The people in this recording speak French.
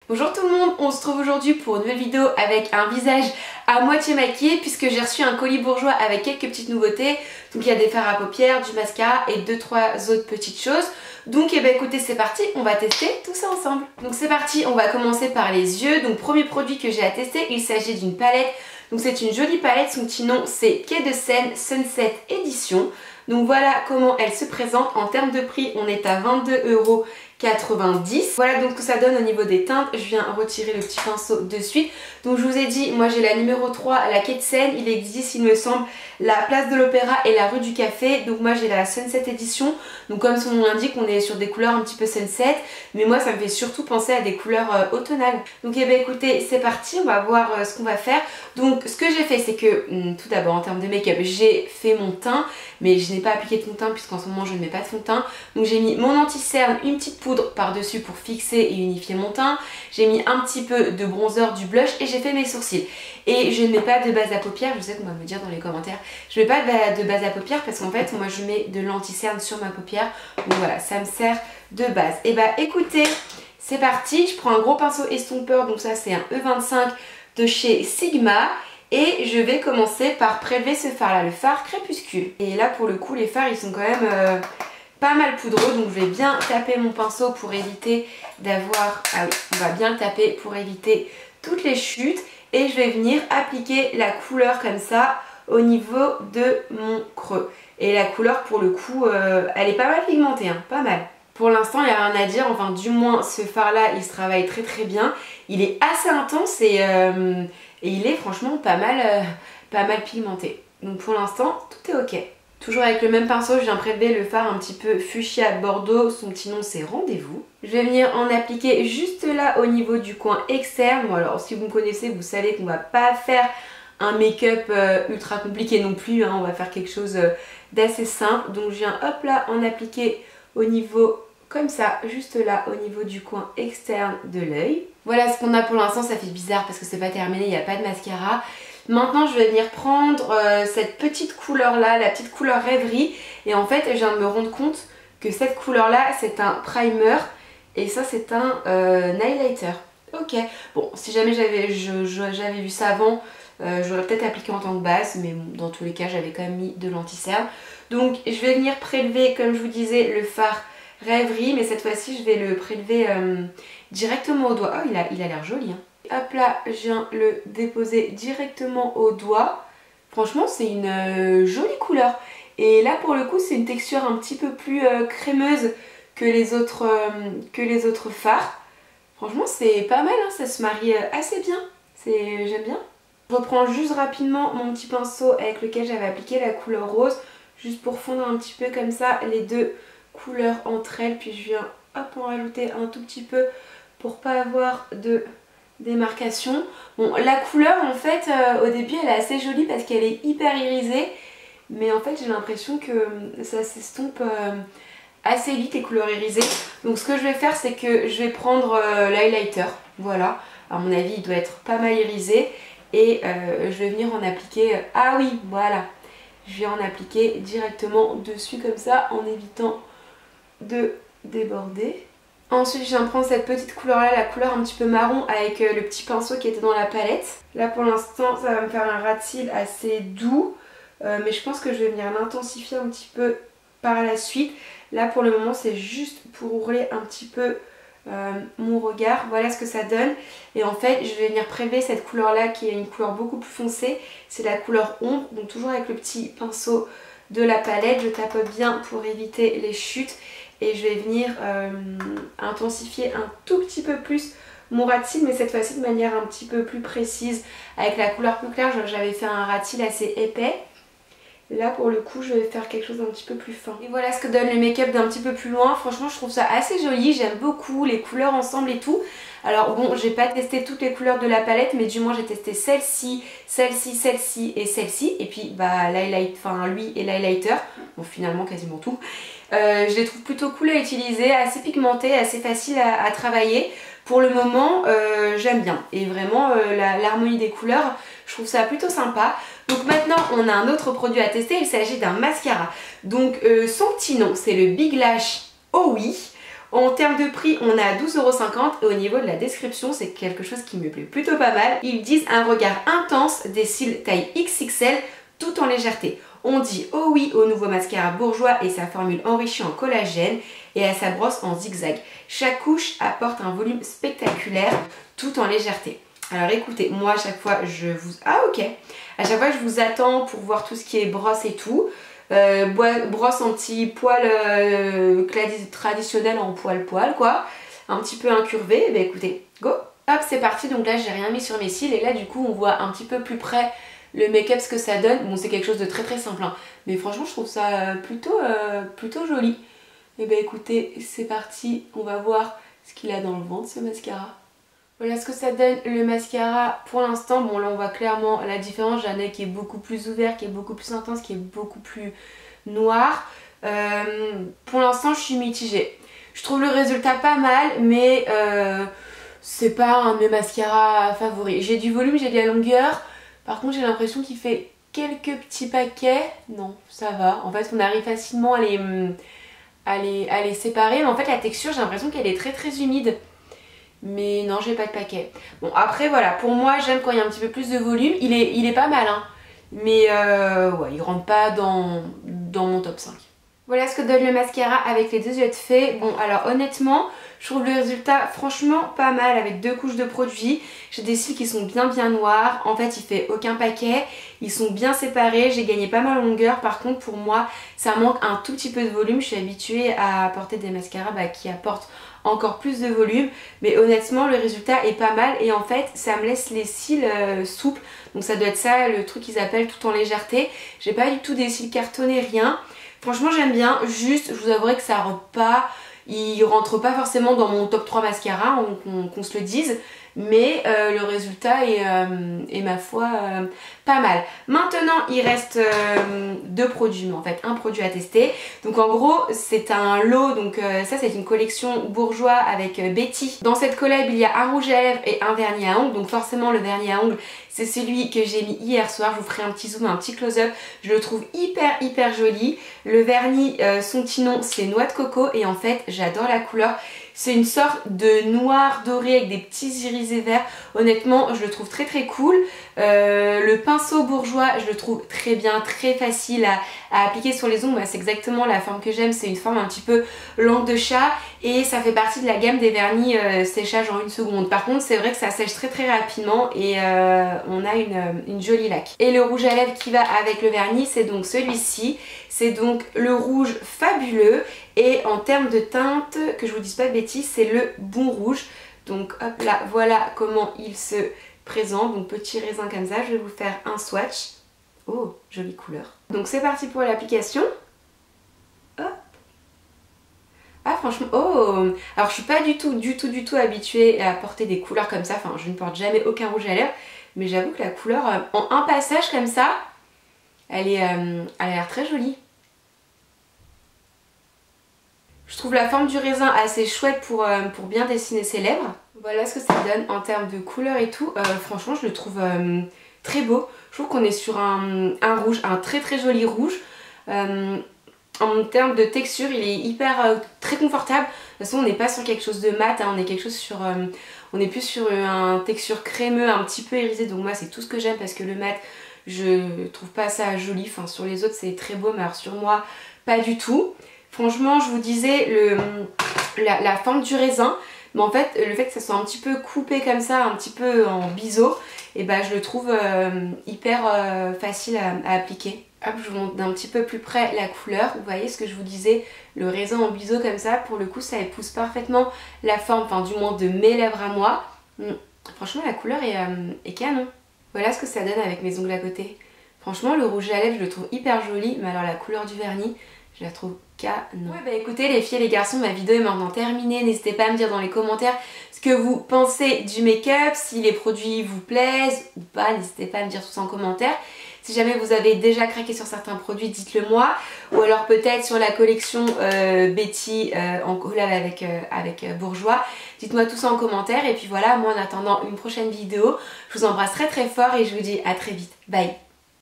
Bonjour tout le monde, on se trouve aujourd'hui pour une nouvelle vidéo avec un visage à moitié maquillé puisque j'ai reçu un colis bourgeois avec quelques petites nouveautés. Donc il y a des fards à paupières, du mascara et 2-3 autres petites choses. Donc écoutez, c'est parti, on va tester tout ça ensemble. Donc c'est parti, on va commencer par les yeux. Donc premier produit que j'ai à tester, il s'agit d'une palette. Donc c'est une jolie palette, son petit nom c'est Quai de Seine Sunset Edition. Donc voilà comment elle se présente. En termes de prix, on est à 22,90 €. Voilà donc ce que ça donne au niveau des teintes. Je viens retirer le petit pinceau de suite. Donc je vous ai dit, moi j'ai la numéro 3, la Quai de Seine. Il existe, il me semble, la place de l'Opéra et la rue du Café. Donc moi j'ai la Sunset Edition. Donc comme son nom l'indique, on est sur des couleurs un petit peu sunset. Mais moi ça me fait surtout penser à des couleurs automnales. Donc écoutez, c'est parti, on va voir ce qu'on va faire. Donc ce que j'ai fait, c'est que tout d'abord en termes de make-up, j'ai fait mon teint. Mais je n'ai pas appliqué de fond de teint puisqu'en ce moment je ne mets pas de fond de teint. Donc j'ai mis mon anti-cerne, une petite poudre par-dessus pour fixer et unifier mon teint. J'ai mis un petit peu de bronzer, du blush et j'ai fait mes sourcils. Et je ne mets pas de base à paupières, je sais qu'on va me dire dans les commentaires. Je ne mets pas de base à paupières parce qu'en fait moi je mets de l'anti-cerne sur ma paupière. Donc voilà, ça me sert de base. Et bah écoutez, c'est parti. Je prends un gros pinceau estompeur, donc ça c'est un E25 de chez Sigma. Et je vais commencer par prélever ce fard là, le fard crépuscule. Et là pour le coup les fards ils sont quand même pas mal poudreux. Donc je vais bien taper mon pinceau pour éviter d'avoir... Ah oui, on va bien le taper pour éviter toutes les chutes. Et je vais venir appliquer la couleur comme ça au niveau de mon creux. Et la couleur pour le coup elle est pas mal pigmentée, hein, pas mal. Pour l'instant il n'y a rien à dire, enfin du moins ce fard là il se travaille très très bien. Il est assez intense et il est franchement pas mal pigmenté. Donc pour l'instant, tout est ok. Toujours avec le même pinceau, je viens prélever le fard un petit peu fuchsia bordeaux. Son petit nom c'est Rendez-vous. Je vais venir en appliquer juste là au niveau du coin externe. Bon alors si vous me connaissez, vous savez qu'on va pas faire un make-up ultra compliqué non plus. Hein. On va faire quelque chose d'assez simple. Donc je viens hop là en appliquer au niveau... comme ça, juste là, au niveau du coin externe de l'œil. Voilà ce qu'on a pour l'instant, ça fait bizarre parce que c'est pas terminé, il n'y a pas de mascara. Maintenant, je vais venir prendre cette petite couleur-là, la petite couleur rêverie. Et en fait, je viens de me rendre compte que cette couleur-là, c'est un primer. Et ça, c'est un highlighter. Ok, bon, si jamais j'avais vu ça avant, j'aurais peut-être appliqué en tant que base. Mais bon, dans tous les cas, j'avais quand même mis de l'anti-cerne. Donc, je vais venir prélever, comme je vous disais, le fard rêverie, mais cette fois-ci je vais le prélever directement au doigt. Oh, il a l'air joli, hein. Hop là, je viens le déposer directement au doigt. Franchement c'est une jolie couleur. Et là pour le coup c'est une texture un petit peu plus crémeuse que les autres fards. Franchement c'est pas mal, hein, ça se marie assez bien. J'aime bien. Je reprends juste rapidement mon petit pinceau avec lequel j'avais appliqué la couleur rose, juste pour fondre un petit peu comme ça les deux couleurs entre elles, puis je viens hop en rajouter un tout petit peu pour pas avoir de démarcation. Bon, la couleur en fait au début elle est assez jolie parce qu'elle est hyper irisée, mais en fait j'ai l'impression que ça s'estompe assez vite les couleurs irisées. Donc ce que je vais faire c'est que je vais prendre l'highlighter, voilà, à mon avis il doit être pas mal irisé et je vais venir en appliquer, ah oui voilà, je vais en appliquer directement dessus comme ça en évitant de déborder. Ensuite je viens prendre cette petite couleur là, la couleur un petit peu marron avec le petit pinceau qui était dans la palette. Là pour l'instant ça va me faire un ras de cils assez doux, mais je pense que je vais venir l'intensifier un petit peu par la suite. Là pour le moment c'est juste pour ourler un petit peu mon regard. Voilà ce que ça donne. Et en fait je vais venir prélever cette couleur là qui est une couleur beaucoup plus foncée, c'est la couleur ombre. Donc toujours avec le petit pinceau de la palette, je tapote bien pour éviter les chutes. Et je vais venir intensifier un tout petit peu plus mon ras de cils, mais cette fois-ci de manière un petit peu plus précise. Avec la couleur plus claire, j'avais fait un ras de cils assez épais. Là pour le coup je vais faire quelque chose d'un petit peu plus fin. Et voilà ce que donne le make-up d'un petit peu plus loin. Franchement je trouve ça assez joli, j'aime beaucoup les couleurs ensemble et tout. Alors bon, j'ai pas testé toutes les couleurs de la palette, mais du moins j'ai testé celle-ci, celle-ci, celle-ci et celle-ci. Et puis bah l'highlight, enfin lui et l'highlighter, bon finalement quasiment tout. Je les trouve plutôt cool à utiliser, assez pigmentés, assez faciles à travailler. Pour le moment j'aime bien. Et vraiment l'harmonie des couleurs, je trouve ça plutôt sympa. Donc maintenant on a un autre produit à tester, il s'agit d'un mascara. Donc son petit nom c'est le Big Lash Oh Oui. En termes de prix, on est à 12,50 € et au niveau de la description, c'est quelque chose qui me plaît plutôt pas mal. Ils disent un regard intense, des cils taille XXL tout en légèreté. On dit oh oui au nouveau mascara Bourjois et sa formule enrichie en collagène et à sa brosse en zigzag. Chaque couche apporte un volume spectaculaire tout en légèreté. Alors écoutez, moi à chaque fois je vous... Ah ok. À chaque fois je vous attends pour voir tout ce qui est brosse et tout. Brosse anti-poil traditionnelle en poil-poil quoi. Un petit peu incurvé. Et bien écoutez, go. Hop, c'est parti. Donc là j'ai rien mis sur mes cils et là du coup on voit un petit peu plus près le make-up, ce que ça donne. Bon, c'est quelque chose de très très simple hein. Mais franchement je trouve ça plutôt joli. Et bien écoutez, c'est parti. On va voir ce qu'il a dans le ventre ce mascara. Voilà ce que ça donne le mascara pour l'instant. Bon là on voit clairement la différence. J'ai un œil qui est beaucoup plus ouvert, qui est beaucoup plus intense, qui est beaucoup plus noir. Pour l'instant je suis mitigée. Je trouve le résultat pas mal mais c'est pas un de mes mascaras favoris. J'ai du volume, j'ai de la longueur. Par contre j'ai l'impression qu'il fait quelques petits paquets. Non, ça va. En fait on arrive facilement à les séparer. Mais en fait la texture j'ai l'impression qu'elle est très très humide. Mais non, j'ai pas de paquet. Bon après voilà, pour moi j'aime quand il y a un petit peu plus de volume. Il est pas mal hein. Mais ouais, il rentre pas dans mon top 5. Voilà ce que donne le mascara avec les deux yeux de fée. Bon alors honnêtement, je trouve le résultat franchement pas mal avec deux couches de produit. J'ai des cils qui sont bien noirs. En fait il fait aucun paquet. Ils sont bien séparés. J'ai gagné pas mal en longueur. Par contre pour moi ça manque un tout petit peu de volume. Je suis habituée à porter des mascaras qui apportent encore plus de volume, mais honnêtement le résultat est pas mal et en fait ça me laisse les cils souples, donc ça doit être ça le truc qu'ils appellent tout en légèreté. J'ai pas du tout des cils cartonnés, rien. Franchement j'aime bien, juste je vous avouerai que ça rentre pas, il rentre pas forcément dans mon top 3 mascara, qu'on se le dise, mais le résultat est ma foi pas mal. Maintenant il reste deux produits, mais en fait un produit à tester. Donc en gros c'est un lot, donc ça c'est une collection Bourjois avec Betty. Dans cette collab il y a un rouge à lèvres et un vernis à ongles, donc forcément le vernis à ongles c'est celui que j'ai mis hier soir. Je vous ferai un petit zoom, un petit close-up, je le trouve hyper joli. Le vernis son petit nom c'est noix de coco et en fait j'adore la couleur. C'est une sorte de noir doré avec des petits irisés verts. Honnêtement, je le trouve très cool. Le pinceau Bourjois, je le trouve très bien, très facile à appliquer sur les ongles. C'est exactement la forme que j'aime. C'est une forme un petit peu langue de chat. Et ça fait partie de la gamme des vernis séchage en 1 seconde. Par contre, c'est vrai que ça sèche très rapidement et on a une jolie laque. Et le rouge à lèvres qui va avec le vernis, c'est donc celui-ci. C'est donc le rouge fabuleux. Et en termes de teinte, que je vous dise pas de bêtises, c'est le bon rouge. Donc hop là, voilà comment il se présente. Donc petit raisin comme ça, je vais vous faire un swatch. Oh, jolie couleur. Donc c'est parti pour l'application. Hop. Ah franchement, oh. Alors je suis pas du tout habituée à porter des couleurs comme ça. Enfin, je ne porte jamais aucun rouge à lèvres. Mais j'avoue que la couleur, en un passage comme ça, elle a l'air très jolie. Je trouve la forme du raisin assez chouette pour bien dessiner ses lèvres. Voilà ce que ça donne en termes de couleur et tout. Franchement, je le trouve très beau. Je trouve qu'on est sur un rouge, un très joli rouge. En termes de texture, il est très confortable. De toute façon, on n'est pas sur quelque chose de mat, hein, on est plus sur un texture crémeux, un petit peu irisé. Donc moi, c'est tout ce que j'aime parce que le mat, je trouve pas ça joli. Enfin, sur les autres, c'est très beau, mais alors sur moi, pas du tout. Franchement, je vous disais la forme du raisin, mais en fait, le fait que ça soit un petit peu coupé comme ça, un petit peu en biseau, et ben je le trouve hyper facile à appliquer. Hop, je vous montre d'un petit peu plus près la couleur. Vous voyez ce que je vous disais, le raisin en biseau comme ça, pour le coup, ça épouse parfaitement la forme, enfin du moins de mes lèvres à moi. Franchement, la couleur est canon. Voilà ce que ça donne avec mes ongles à côté. Franchement, le rouge à lèvres, je le trouve hyper joli, mais alors la couleur du vernis, je la trouve canon. Ouais bah écoutez les filles et les garçons, ma vidéo est maintenant terminée. N'hésitez pas à me dire dans les commentaires ce que vous pensez du make-up, si les produits vous plaisent ou pas, n'hésitez pas à me dire tout ça en commentaire. Si jamais vous avez déjà craqué sur certains produits, dites-le moi. Ou alors peut-être sur la collection Betty en collab avec Bourjois. Dites-moi tout ça en commentaire. Et puis voilà, moi en attendant une prochaine vidéo, je vous embrasse très fort et je vous dis à très vite. Bye.